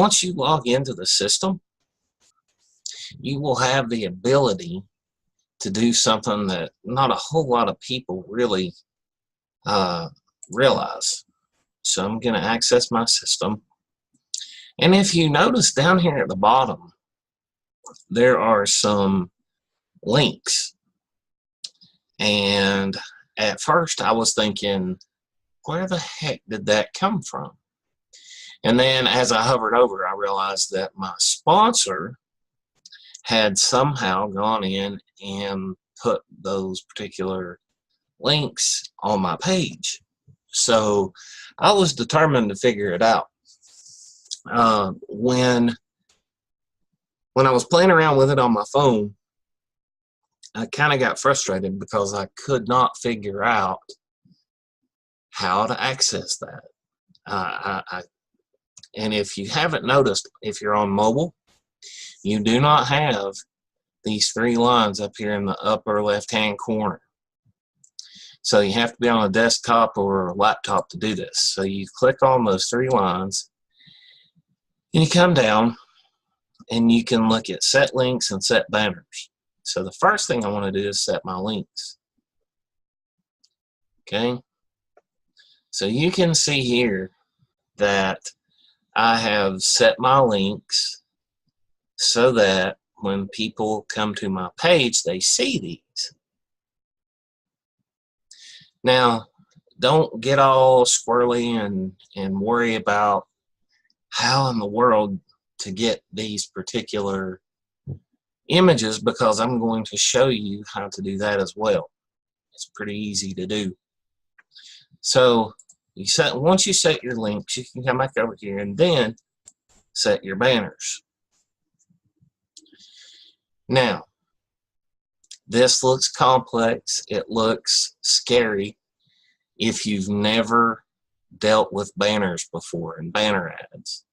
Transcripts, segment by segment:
once you log into the system, you will have the ability to do something that not a whole lot of people really realize. So I'm going to access my system. And if you notice down here at the bottom, there are some links. And at first I was thinking, where the heck did that come from? And then as I hovered over, I realized that my sponsor had somehow gone in and put those particular links on my page. So I was determined to figure it out. When I was playing around with it on my phone, I kind of got frustrated because I could not figure out how to access that. And if you haven't noticed, if you're on mobile, you do not have these three lines up here in the upper left-hand corner. So you have to be on a desktop or a laptop to do this. So you click on those three lines, and you come down, and you can look at set links and set banners. So the first thing I want to do is set my links. Okay. So you can see here that I have set my links so that when people come to my page, they see these. Now, don't get all squirrely and worry about how in the world to get these particular images, because I'm going to show you how to do that as well. It's pretty easy to do. So once you set your links, you can come back over here and then set your banners. Now, this looks complex. It looks scary if you've never dealt with banners before and banner ads.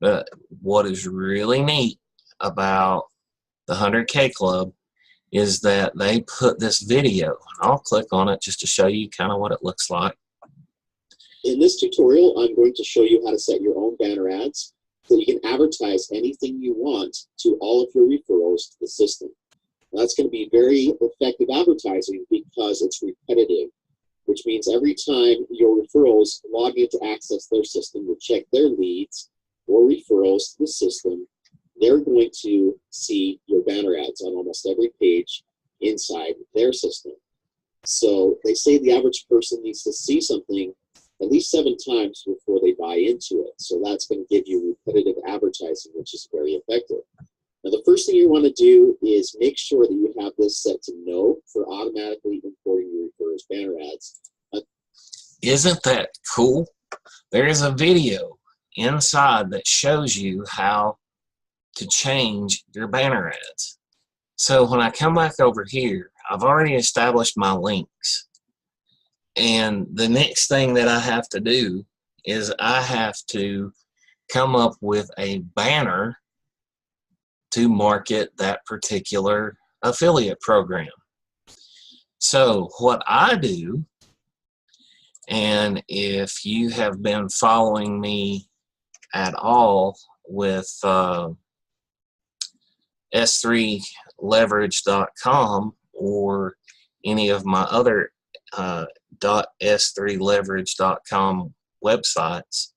But what is really neat about the 100K Club is that they put this video. I'll click on it just to show you kind of what it looks like. In this tutorial, I'm going to show you how to set your own banner ads so you can advertise anything you want to all of your referrals to the system. That's going to be very effective advertising because it's repetitive, which means every time your referrals log in to access their system to check their leads or referrals to the system, they're going to see your banner ads on almost every page inside their system. So they say the average person needs to see something at least 7 times before they buy into it. So that's going to give you repetitive advertising, which is very effective. Now, the first thing you want to do is make sure that you have this set to no for automatically importing your referrals banner ads. Isn't that cool? There is a video inside that shows you how to change your banner ads. So when I come back over here, I've already established my links. And the next thing that I have to do is I have to come up with a banner to market that particular affiliate program. So what I do, and if you have been following me at all with s3leverage.com or any of my other .s3leverage.com websites,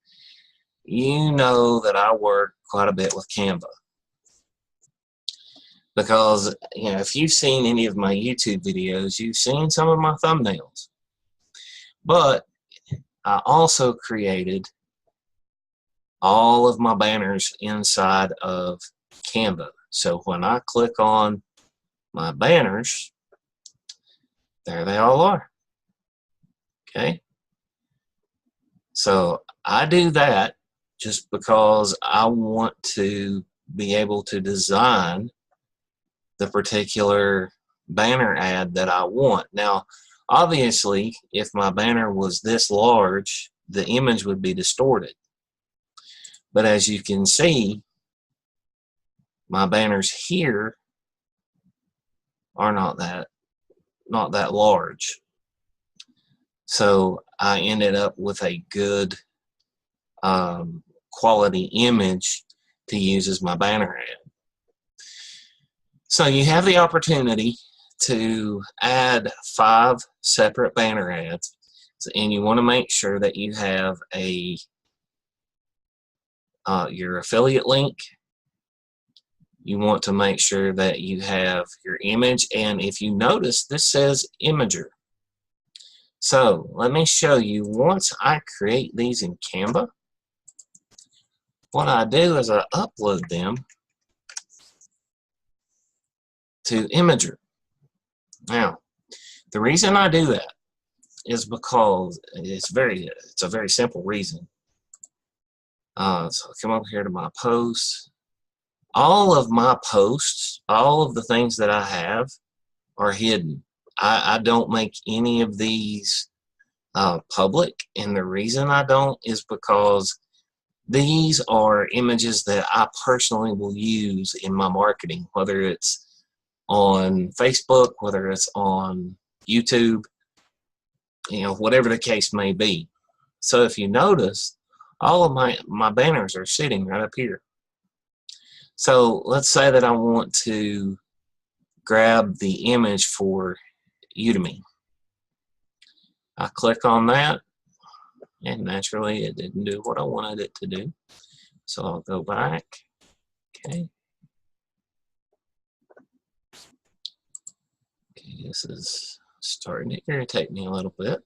you know that I work quite a bit with Canva. Because, you know, if you've seen any of my YouTube videos, you've seen some of my thumbnails. But I also created all of my banners inside of Canva. So when I click on my banners, there they all are. Okay? So I do that just because I want to be able to design the particular banner ad that I want. Now, obviously, if my banner was this large, the image would be distorted. But as you can see, my banners here are not that large. So I ended up with a good quality image to use as my banner ad. So you have the opportunity to add 5 separate banner ads, and you want to make sure that you have a your affiliate link. You want to make sure that you have your image, and if you notice, this says Imager. So let me show you. Once I create these in Canva, what I do is I upload them to Imager. Now, the reason I do that is because it's a very simple reason. So I'll come over here to my posts. All of my posts, all of the things that I have are hidden. I don't make any of these public, and the reason I don't is because these are images that I personally will use in my marketing, whether it's on Facebook, whether it's on YouTube, whatever the case may be. So if you notice, all of my banners are sitting right up here. So let's say that I want to grab the image for Udemy. I click on that, and naturally it didn't do what I wanted it to do. So I'll go back. Okay. Okay, this is starting to irritate me a little bit.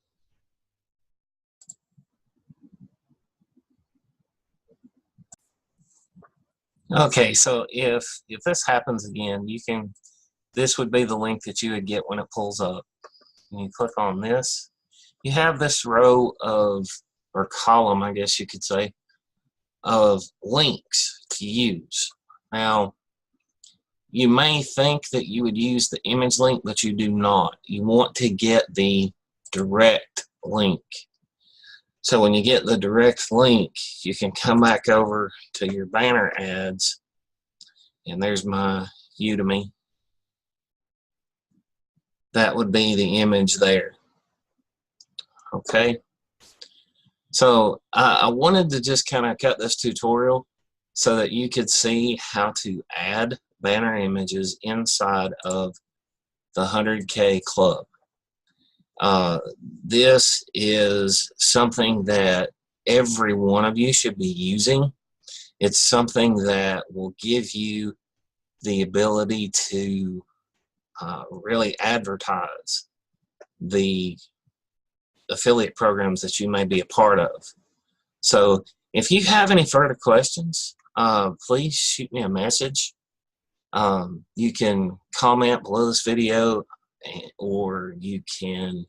Okay, so if this happens again, this would be the link that you would get when it pulls up. And you click on this, you have this row of, or column, I guess you could say, of links to use. Now, you may think that you would use the image link, but you do not. You want to get the direct link. So when you get the direct link, you can come back over to your banner ads, and there's my Udemy. That would be the image there. Okay. So I wanted to just kind of cut this tutorial so that you could see how to add banner images inside of the 100K club. This is something that every one of you should be using. It's something that will give you the ability to really advertise the affiliate programs that you may be a part of. So if you have any further questions, please shoot me a message. You can comment below this video, or you can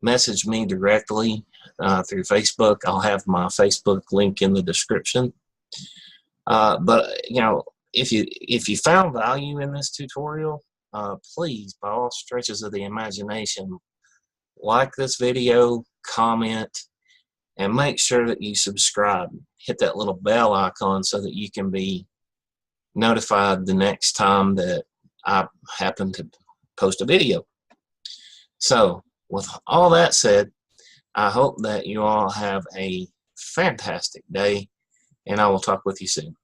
message me directly through Facebook. I'll have my Facebook link in the description. But if you found value in this tutorial, please, by all stretches of the imagination, like this video, comment, and make sure that you subscribe. Hit that little bell icon so that you can be notified the next time that I happen to post a video. So with all that said, I hope that you all have a fantastic day, and I will talk with you soon.